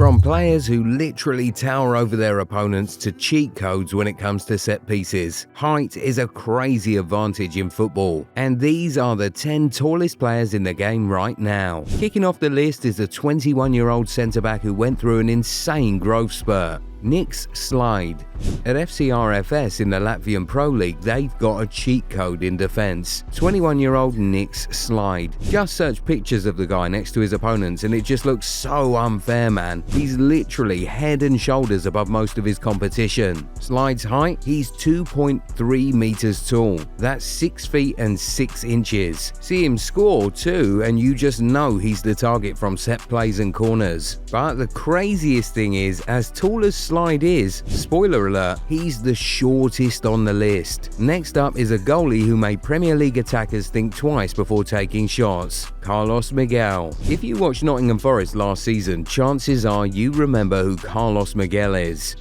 From players who literally tower over their opponents to cheat codes when it comes to set pieces, height is a crazy advantage in football, and these are the 10 tallest players in the game right now. Kicking off the list is a 21-year-old centre-back who went through an insane growth spurt. Niks Sliede. At FC RFS in the Latvian Pro League, they've got a cheat code in defence. 21-year-old Niks Sliede. Just search pictures of the guy next to his opponents and it just looks so unfair, man. He's literally head and shoulders above most of his competition. Sliede's height? He's 2.3 meters tall. That's 6 feet and 6 inches. See him score too, and you just know he's the target from set plays and corners. But the craziest thing is, as tall as Sliede is, spoiler alert, he's the shortest on the list. Next up is a goalie who made Premier League attackers think twice before taking shots. Carlos Miguel. If you watched Nottingham Forest last season, chances are you remember who Carlos Miguel is.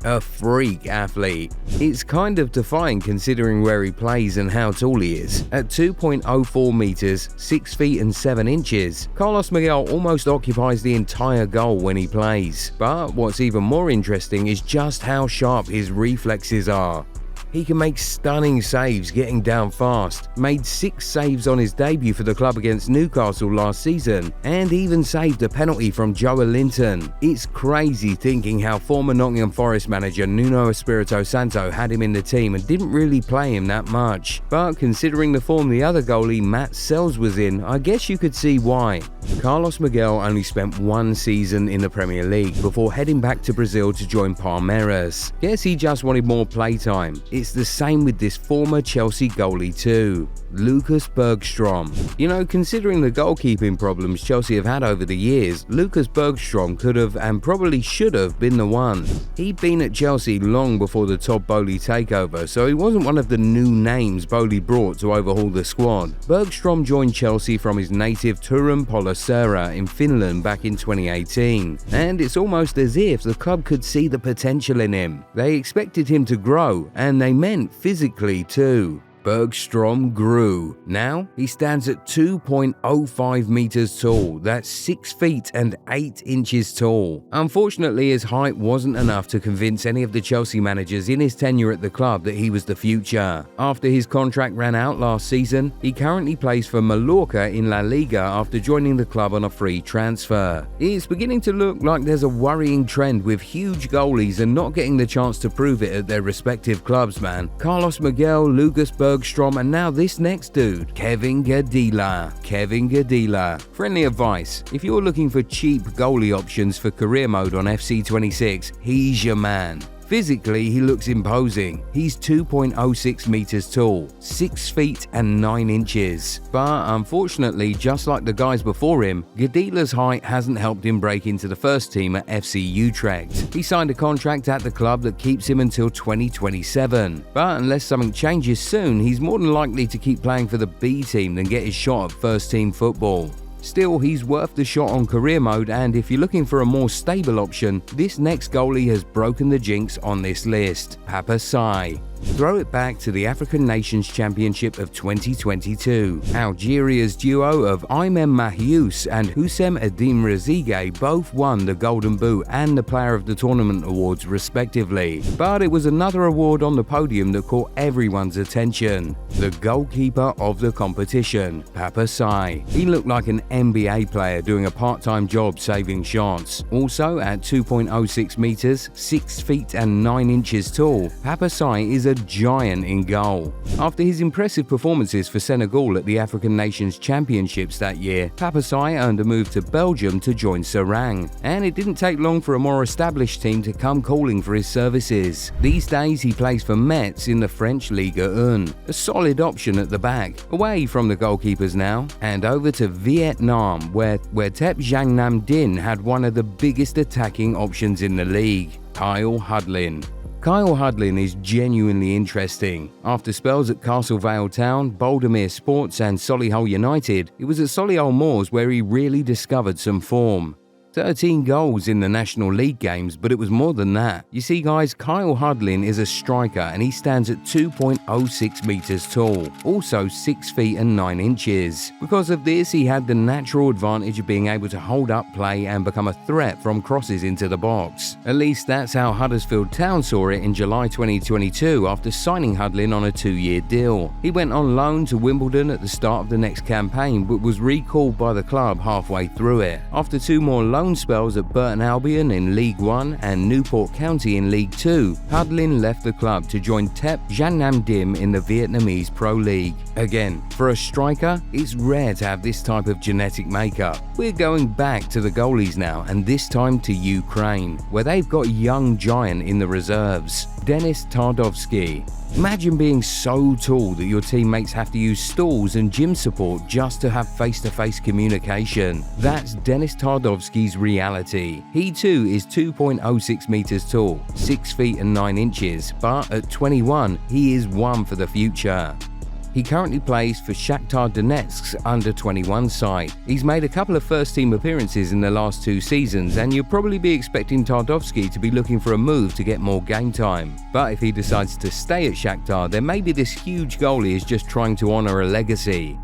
A freak athlete. It's kind of defying considering where he plays and how tall he is. At 2.04 meters, 6 feet and 7 inches, Carlos Miguel almost occupies the entire goal when he plays. But what's even more interesting is just how sharp his reflexes are. He can make stunning saves getting down fast, made 6 saves on his debut for the club against Newcastle last season, and even saved a penalty from Joelinton. It's crazy thinking how former Nottingham Forest manager Nuno Espirito Santo had him in the team and didn't really play him that much. But considering the form the other goalie, Matt Sells, was in, I guess you could see why. Carlos Miguel only spent 1 season in the Premier League before heading back to Brazil to join Palmeiras. Guess he just wanted more playtime. It's the same with this former Chelsea goalie too, Lucas Bergstrom. You know, considering the goalkeeping problems Chelsea have had over the years, Lucas Bergstrom could have and probably should have been the one. He'd been at Chelsea long before the Todd Boehly takeover, so he wasn't one of the new names Boehly brought to overhaul the squad. Bergstrom joined Chelsea from his native Turun Palloseura in Finland back in 2018, and it's almost as if the club could see the potential in him. They expected him to grow, and they meant physically too. Bergstrom grew. Now he stands at 2.05 meters tall. That's 6 feet and 8 inches tall. Unfortunately, his height wasn't enough to convince any of the Chelsea managers in his tenure at the club that he was the future. After his contract ran out last season, he currently plays for Mallorca in La Liga after joining the club on a free transfer. It's beginning to look like there's a worrying trend with huge goalies and not getting the chance to prove it at their respective clubs, man. Carlos Miguel, Lucas Bergstrom, and now this next dude, Kevin Gadila. Friendly advice: if you're looking for cheap goalie options for career mode on FC 26, he's your man. Physically, he looks imposing. He's 2.06 meters tall, 6 feet and 9 inches. But unfortunately, just like the guys before him, Gadila's height hasn't helped him break into the first team at FC Utrecht. He signed a contract at the club that keeps him until 2027. But unless something changes soon, he's more than likely to keep playing for the B team than get his shot at first team football. Still, he's worth the shot on career mode, and if you're looking for a more stable option, this next goalie has broken the jinx on this list, Papa Sai. Throw it back to the African Nations Championship of 2022. Algeria's duo of Aimem Mahious and Houssem Edim Rezige both won the Golden Boot and the Player of the Tournament awards respectively. But it was another award on the podium that caught everyone's attention: the goalkeeper of the competition, Papa Sai. He looked like an NBA player doing a part-time job saving shots. Also at 2.06 meters, 6 feet and 9 inches tall, Papa Sai is a giant in goal. After his impressive performances for Senegal at the African Nations Championships that year, Papa Sai earned a move to Belgium to join Serang, and it didn't take long for a more established team to come calling for his services. These days he plays for Metz in the French Ligue 1, a solid option at the back. Away from the goalkeepers now, and over to Vietnam, where Tep Giang Nam Din had one of the biggest attacking options in the league, Kyle Hudlin. Kyle Hudlin is genuinely interesting. After spells at Castle Vale Town, Bouldermere Sports and Solihull United, it was at Solihull Moors where he really discovered some form. 13 goals in the National League games, but it was more than that. You see guys, Kyle Hudlin is a striker and he stands at 2.06 meters tall, also 6 feet and 9 inches. Because of this, he had the natural advantage of being able to hold up play and become a threat from crosses into the box. At least that's how Huddersfield Town saw it in July 2022 after signing Hudlin on a 2-year deal. He went on loan to Wimbledon at the start of the next campaign but was recalled by the club halfway through it. After 2 more loan spells at Burton Albion in League 1 and Newport County in League 2, Hudlin left the club to join Thep Giang Nam Dim in the Vietnamese Pro League. Again, for a striker, it's rare to have this type of genetic makeup. We're going back to the goalies now, and this time to Ukraine, where they've got a young giant in the reserves, Denis Tardovsky. Imagine being so tall that your teammates have to use stools and gym support just to have face-to-face communication. That's Denis Tardovsky's reality. He too is 2.06 meters tall, 6 feet and 9 inches, but at 21, he is one for the future. He currently plays for Shakhtar Donetsk's under-21 side. He's made a couple of first-team appearances in the last 2 seasons, and you'll probably be expecting Tardovsky to be looking for a move to get more game time. But if he decides to stay at Shakhtar, then maybe this huge goalie is just trying to honour a legacy.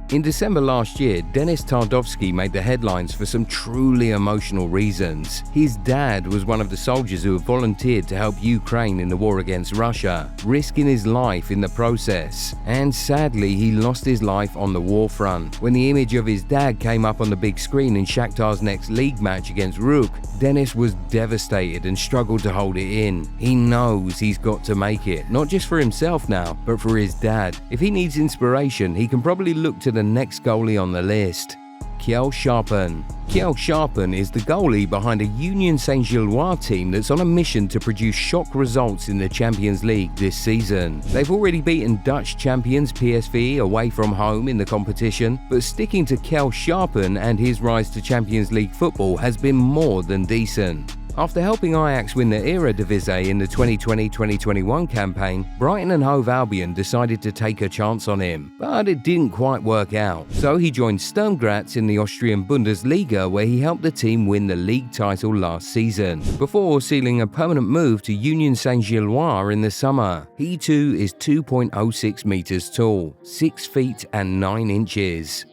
In December last year, Denis Tardovsky made the headlines for some truly emotional reasons. His dad was one of the soldiers who have volunteered to help Ukraine in the war against Russia, risking his life in the process. And sadly, he lost his life on the war front. When the image of his dad came up on the big screen in Shakhtar's next league match against Rook, Denis was devastated and struggled to hold it in. He knows he's got to make it, not just for himself now, but for his dad. If he needs inspiration, he can probably look to the next goalie on the list, Kjell Sharpen. Kjell Sharpen is the goalie behind a Union Saint-Gilloise team that's on a mission to produce shock results in the Champions League this season. They've already beaten Dutch champions PSV away from home in the competition, but sticking to Kjell Sharpen and his rise to Champions League football has been more than decent. After helping Ajax win the Eredivisie in the 2020-2021 campaign, Brighton and Hove Albion decided to take a chance on him, but it didn't quite work out. So he joined Sturm Graz in the Austrian Bundesliga, where he helped the team win the league title last season, before sealing a permanent move to Union Saint-Gilloise in the summer. He too is 2.06 meters tall, 6 feet and 9 inches.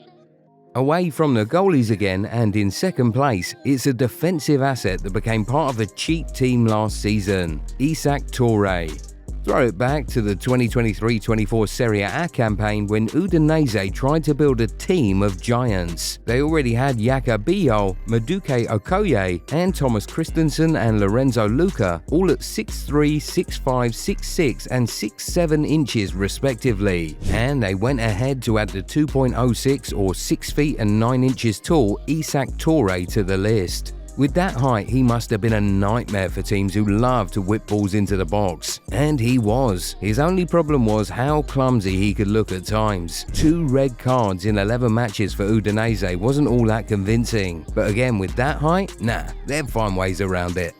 Away from the goalies again, and in second place, it's a defensive asset that became part of a cheat team last season, Isak Touré. Throw it back to the 2023-24 Serie A campaign when Udinese tried to build a team of giants. They already had Yaka Biol, Maduke Okoye, and Thomas Christensen and Lorenzo Luca, all at 6'3", 6'5", 6'6", and 6'7" inches respectively. And they went ahead to add the 2.06 or 6 feet and 9 inches tall Isak Touré to the list. With that height, he must have been a nightmare for teams who love to whip balls into the box. And he was. His only problem was how clumsy he could look at times. 2 red cards in 11 matches for Udinese wasn't all that convincing. But again, with that height, nah, they'd find ways around it.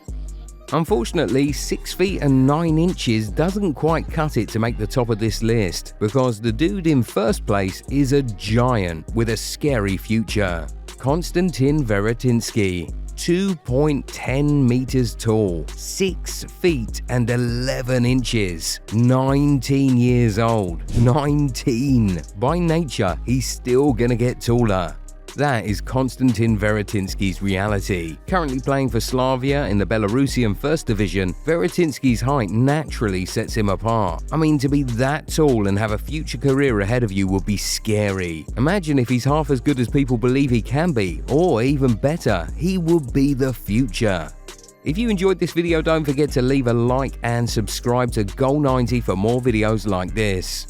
Unfortunately, 6 feet and 9 inches doesn't quite cut it to make the top of this list, because the dude in first place is a giant with a scary future. Konstantin Veretinsky. 2.10 meters tall, 6 feet and 11 inches, 19 years old. 19! By nature, he's still gonna get taller. That is Konstantin Veretinsky's reality. Currently playing for Slavia in the Belarusian First Division, Veretinsky's height naturally sets him apart. I mean, to be that tall and have a future career ahead of you would be scary. Imagine if he's half as good as people believe he can be, or even better, he would be the future. If you enjoyed this video, don't forget to leave a like and subscribe to Goal90 for more videos like this.